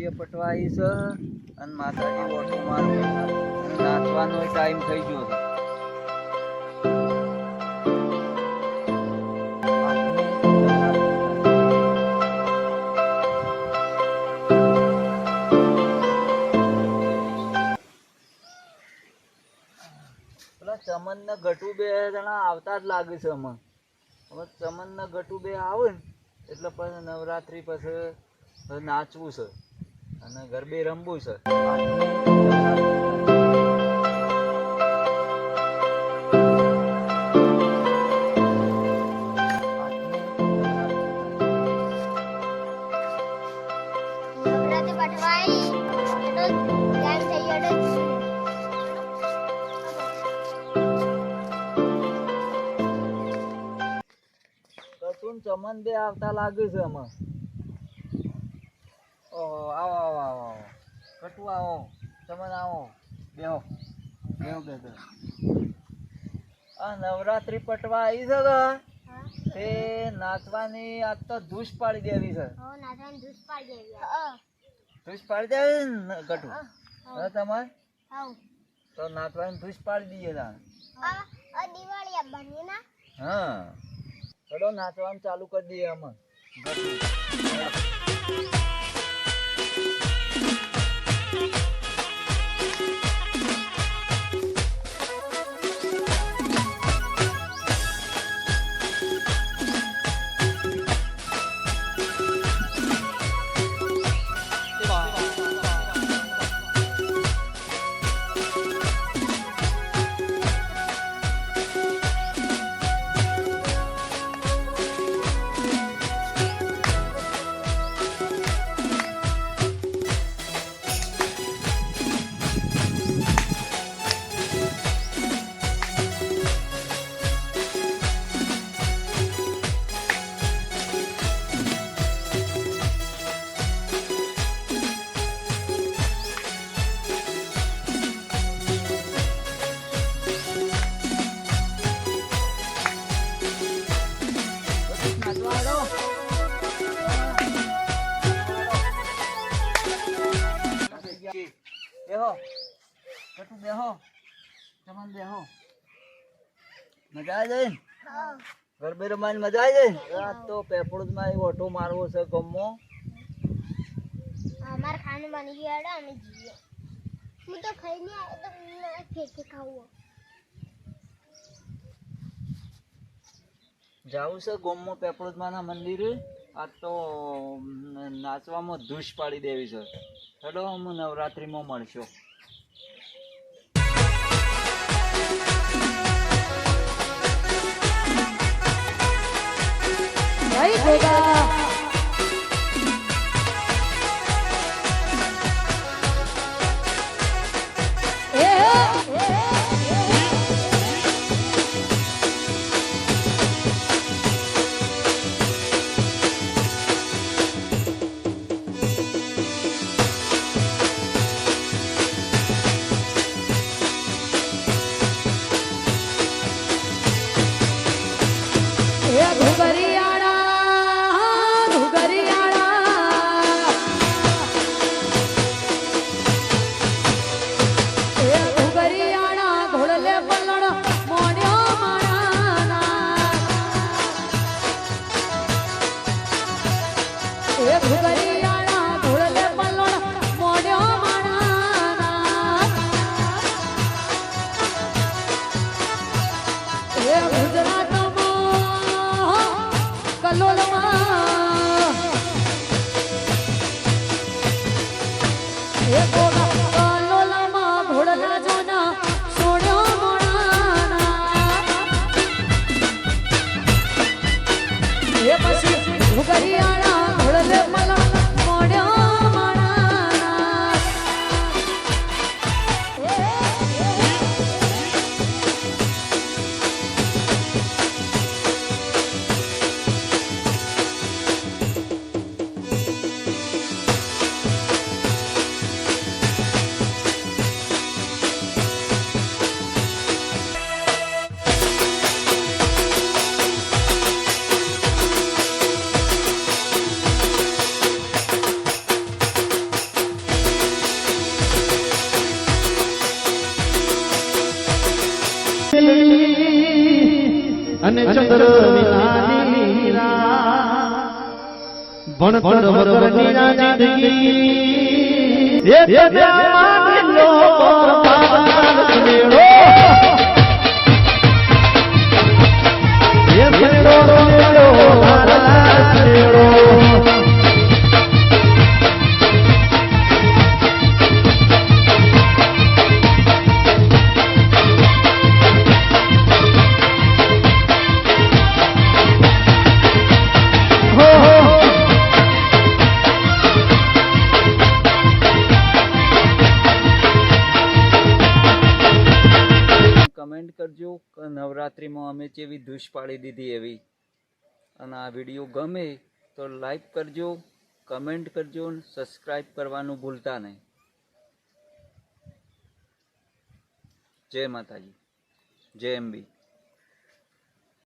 ગટુબે પટવા આવી છે અને માતાજી ઓટો મારવા અને નાચવાનો ટાઈમ થઈ ગયો છે. પેલા ચમન ને ગટુબે જણા આવતા જ લાગે છે. અમે ચમન ને ગટુબે આવે ને એટલે પછી નવરાત્રી પછી નાચવું છે અને ગરબે રમવું છે. ચમન બે આવતા લાગે છે. અમે ઓહો આવો આવો આવો આવો કટુ આવો ચમન આવો બેહો બેહો બેહો. આ નવરાત્રી પટવા આવી છે તે નાચવાની આજ તો ધૂસ પાડી દેવી છે. ધૂસ પાડી દેવી ને કટુ હવે તમારે તો નાચવાની ધૂસ પાડી દઈએ તાણ. હા ચલો નાચવાનું ચાલુ કરી દઈએ અમે. બેહો કટુ બેહો ચમન બેહો. મજા આવી જાય ને ગરબે રમવાની મજા આવી જાય ને. રાત તો પેપડમાં ઓટો મારવો છે ગમો. અમાર ખાનું બની ગયું અમે જીએ. હું તો ખાઈને આવ્યો તો ફેંકે ખાવું. જાવું છે ગોમો પેપડમાં ના મંદિરે. આ તો નાચવામાં ધૂસ પાડી દેવી છે. ચલો અમે નવરાત્રીમાં મળશો. જય ભોગા કલોલમાં ઘોડલા જોના સોડ્યો મોણા અને ચંદ્ર વિનાની ભણતર વગરની આ જિંદગી એ માની લો પરમાનંદ મેળો એ મેળો મેળો મારા મેળો કમેન્ટ કરજો કે નવરાત્રિમાં અમે જેવી ધૂસ પાડી દીધી એવી. અને આ વિડીયો ગમે તો લાઈક કરજો, કમેન્ટ કરજો અને સબસ્ક્રાઈબ કરવાનું ભૂલતા નહીં. જય માતાજી, જય અંબી.